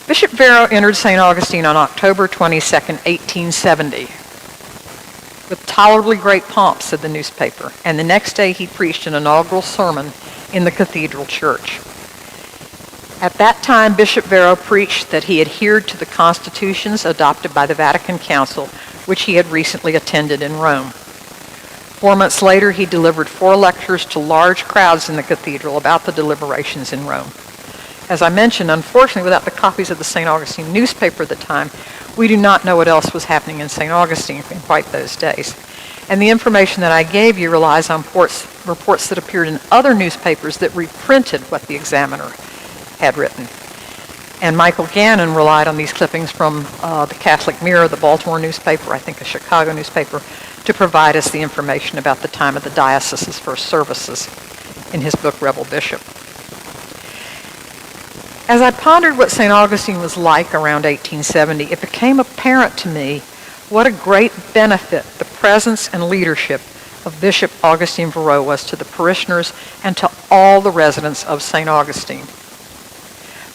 Bishop Vero entered St. Augustine on October 22, 1870, with tolerably great pomp, said the newspaper, and the next day he preached an inaugural sermon in the cathedral church. At that time, Bishop Vero preached that he adhered to the constitutions adopted by the Vatican Council, which he had recently attended in Rome. 4 months later, he delivered 4 lectures to large crowds in the cathedral about the deliberations in Rome. As I mentioned, unfortunately, without the copies of the St. Augustine newspaper at the time, we do not know what else was happening in St. Augustine in quite those days. And the information that I gave you relies on reports that appeared in other newspapers that reprinted what the Examiner had written. And Michael Gannon relied on these clippings from the Catholic Mirror, the Baltimore newspaper, I think a Chicago newspaper, to provide us the information about the time of the diocese's first services in his book, Rebel Bishop. As I pondered what St. Augustine was like around 1870, it became apparent to me what a great benefit the presence and leadership of Bishop Augustine Vero was to the parishioners and to all the residents of St. Augustine.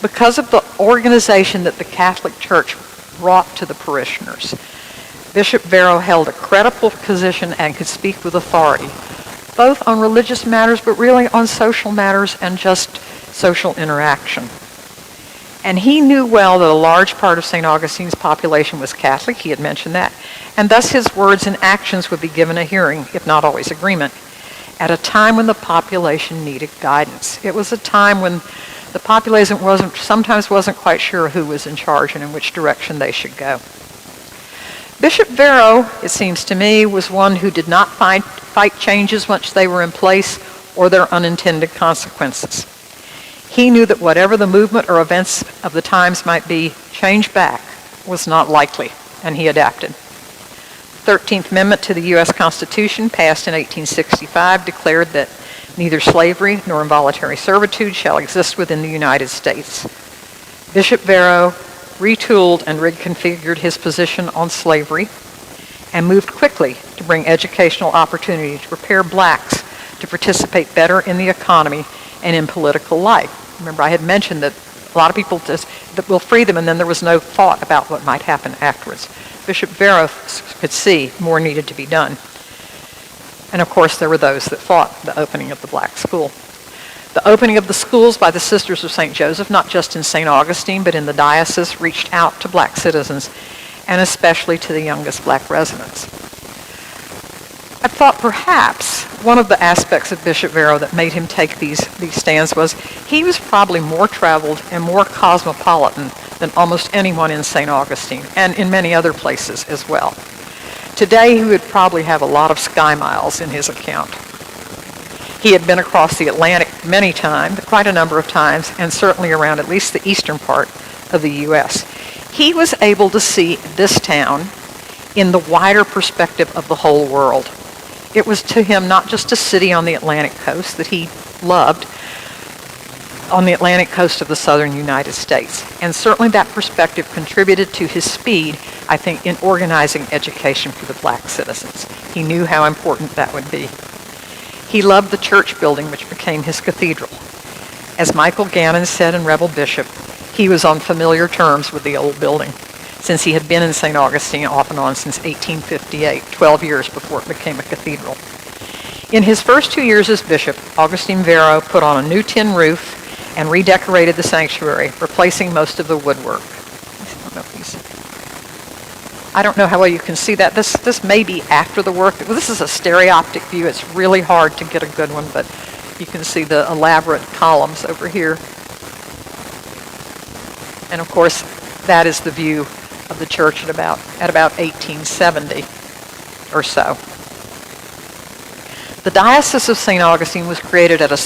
Because of the organization that the Catholic Church brought to the parishioners, Bishop Vero held a credible position and could speak with authority, both on religious matters, but really on social matters and just social interaction. And he knew well that a large part of St. Augustine's population was Catholic, he had mentioned that, and thus his words and actions would be given a hearing, if not always agreement, at a time when the population needed guidance. It was a time when the population sometimes wasn't quite sure who was in charge and in which direction they should go. Bishop Vero, it seems to me, was one who did not fight changes once they were in place or their unintended consequences. He knew that whatever the movement or events of the times might be, change back was not likely, and he adapted. The 13th Amendment to the U.S. Constitution, passed in 1865, declared that neither slavery nor involuntary servitude shall exist within the United States. Bishop Vero retooled and reconfigured his position on slavery and moved quickly to bring educational opportunity to prepare blacks to participate better in the economy and in political life. Remember, I had mentioned that a lot of people just that will free them, and then there was no thought about what might happen afterwards. Bishop Vero could see more needed to be done. And of course, there were those that fought the opening of the black school. The opening of the schools by the Sisters of St. Joseph, not just in St. Augustine, but in the diocese, reached out to black citizens, and especially to the youngest black residents. I thought perhaps one of the aspects of Bishop Vero that made him take these stands was he was probably more traveled and more cosmopolitan than almost anyone in St. Augustine, and in many other places as well. Today, he would probably have a lot of sky miles in his account. He had been across the Atlantic many times, quite a number of times, and certainly around at least the eastern part of the U.S. He was able to see this town in the wider perspective of the whole world. It was to him not just a city on the Atlantic coast that he loved, on the Atlantic coast of the southern United States. And certainly that perspective contributed to his speed, I think, in organizing education for the black citizens. He knew how important that would be. He loved the church building, which became his cathedral. As Michael Gannon said in Rebel Bishop, he was on familiar terms with the old building, since he had been in St. Augustine off and on since 1858, 12 years before it became a cathedral. In his first 2 years as bishop, Augustine Vero put on a new tin roof and redecorated the sanctuary, replacing most of the woodwork. I don't know how well you can see that. This may be after the work. This is a stereoptic view. It's really hard to get a good one, but You can see the elaborate columns over here. And of course, that is the view of the church at about 1870 or so. The Diocese of St. Augustine was created at an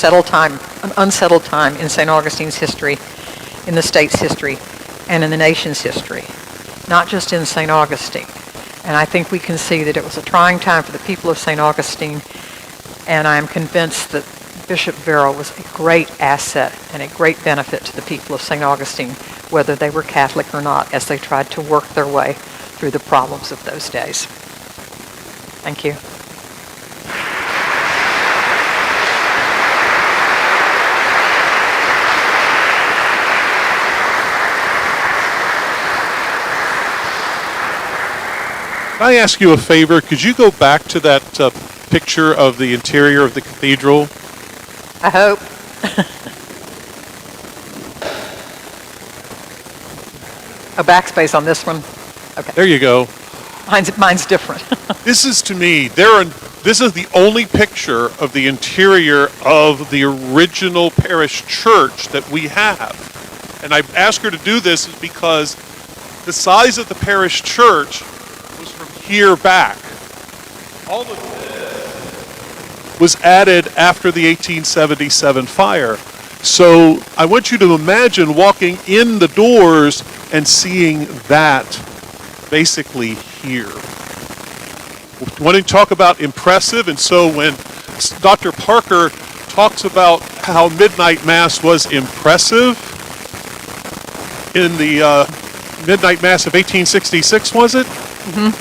unsettled time in St. Augustine's history, in the state's history, and in the nation's history, not just in St. Augustine. And I think we can see that it was a trying time for the people of St. Augustine, and I'm convinced that Bishop Verrill was a great asset and a great benefit to the people of St. Augustine, whether they were Catholic or not, as they tried to work their way through the problems of those days. Thank you. Can I ask you a favor? Could you go back to that picture of the interior of the cathedral? I hope. A backspace on this one. Okay. There you go. Mine's different. This is, to me, this is the only picture of the interior of the original parish church that we have. And I asked her to do this because the size of the parish church was from here back. All of this was added after the 1877 fire. So I want you to imagine walking in the doors and seeing that basically here. Want to talk about impressive, and so when Dr. Parker talks about how Midnight Mass was impressive in the Midnight Mass of 1866, was it? Mm-hmm.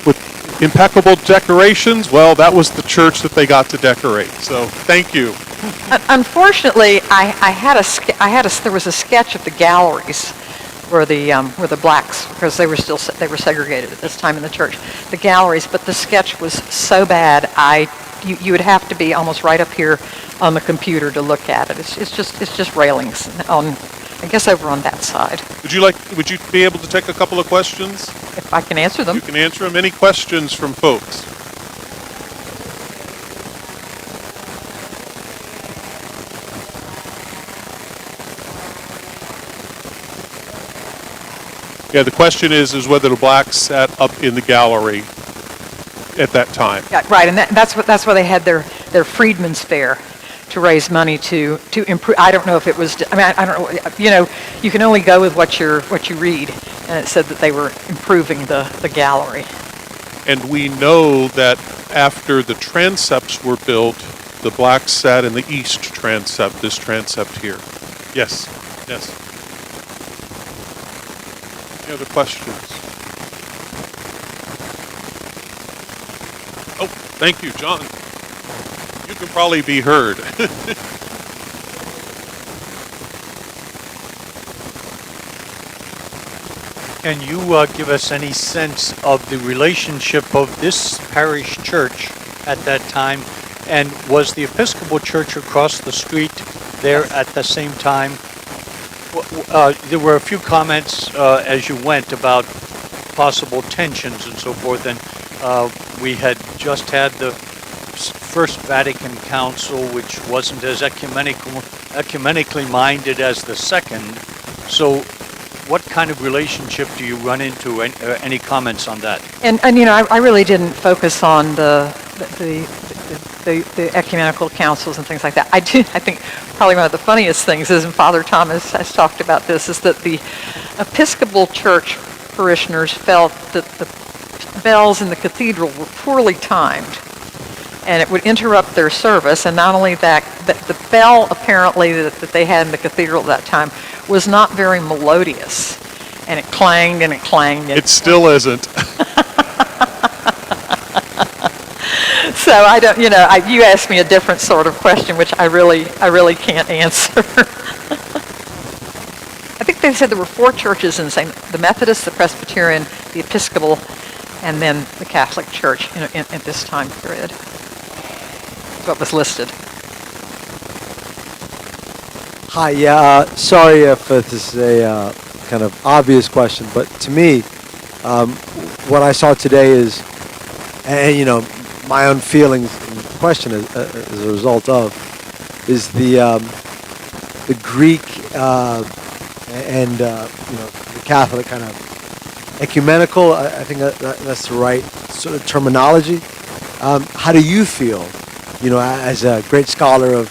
With impeccable decorations, well, that was the church that they got to decorate. So thank you. Unfortunately, there was a sketch of the galleries where the blacks, because they were segregated at this time in the church, the galleries, but the sketch was so bad you would have to be almost right up here on the computer to look at it. It's just railings on, I guess, over on that side. Would you be able to take a couple of questions? If I can answer them. You can answer them. Any questions from folks? Yeah, the question is whether the blacks sat up in the gallery at that time. Yeah, right, and that's why they had their Freedmen's Fair to raise money to improve. I don't know if it was. I mean, I don't know. You know, you can only go with what you read, and it said that they were improving the gallery. And we know that after the transepts were built, the blacks sat in the east transept. This transept here. Yes. Yes. Any other questions? Oh, thank you, John. You can probably be heard. Can you give us any sense of the relationship of this parish church at that time, and was the Episcopal Church across the street there at the same time? There were a few comments as you went about possible tensions and so forth, and we had just had the First Vatican Council, which wasn't as ecumenically minded as the second. So what kind of relationship do you run into? Any comments on that? And you know, I really didn't focus on the ecumenical councils and things like that. I think probably one of the funniest things is, and Father Thomas has talked about this, is that the Episcopal Church parishioners felt that the bells in the cathedral were poorly timed, and it would interrupt their service. And not only that, the bell apparently that they had in the cathedral at that time was not very melodious, and it clanged and it clanged. It still isn't. So I don't, you know, you asked me a different sort of question, which I really can't answer. I think they said there were 4 churches in the Methodist, the Presbyterian, the Episcopal, and then the Catholic Church at this time period. That's what was listed. Hi, yeah, sorry if this is a kind of obvious question, but to me, what I saw today is, and you know, my own feelings and question as a result of, is the Greek and the Catholic kind of ecumenical. I think that's the right sort of terminology. How do you feel, as a great scholar of,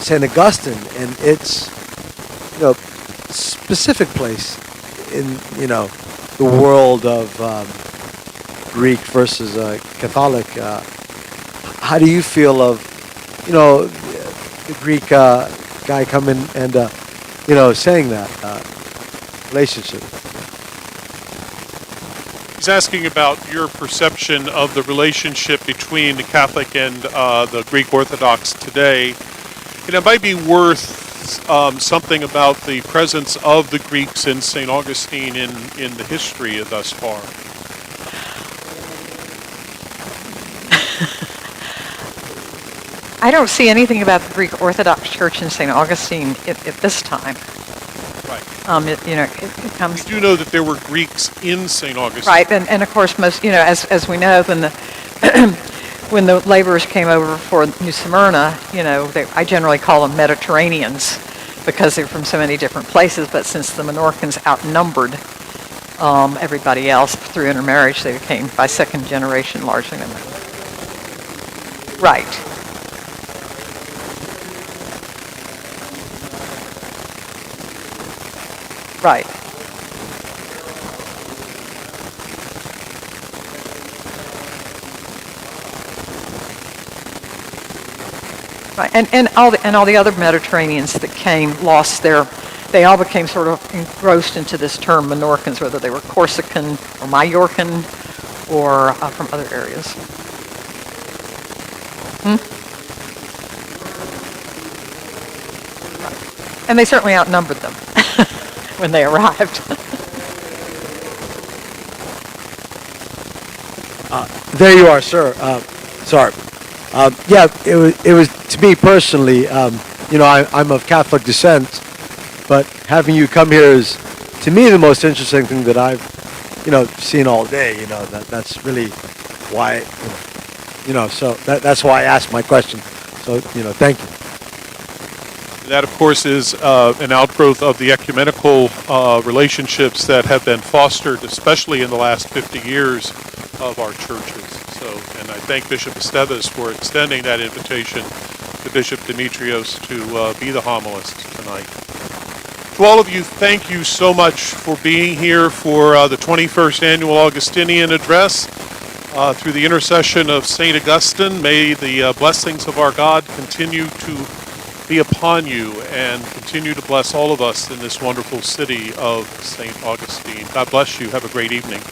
St. Augustine and its, specific place in, the world of Greek versus Catholic? How do you feel of, the Greek guy coming and, saying that relationship? He's asking about your perception of the relationship between the Catholic and the Greek Orthodox today. And it might be worth something about the presence of the Greeks in St. Augustine in the history thus far. I don't see anything about the Greek Orthodox Church in St. Augustine at this time. Right. It comes. We do know that there were Greeks in St. Augustine. Right, and of course, most, as we know, when the when the laborers came over for New Smyrna, I generally call them Mediterraneans because they're from so many different places. But since the Menorcans outnumbered everybody else through intermarriage, they became by second generation largely. Right. Right. Right. And all the other Mediterraneans that came they all became sort of engrossed into this term Menorcans, whether they were Corsican or Majorcan or from other areas. Right. And they certainly outnumbered them when they arrived. There you are, sir. Sorry. Yeah, it was to me personally. I'm of Catholic descent, but having you come here is, to me, the most interesting thing that I've, seen all day. That's really why, So that's why I asked my question. So thank you. That, of course, is an outgrowth of the ecumenical relationships that have been fostered, especially in the last 50 years of our churches. So, and I thank Bishop Estevez for extending that invitation to Bishop Demetrios to be the homilist tonight. To all of you, thank you so much for being here for the 21st Annual Augustinian Address. Through the intercession of St. Augustine, may the blessings of our God continue to be upon you and continue to bless all of us in this wonderful city of St. Augustine. God bless you. Have a great evening.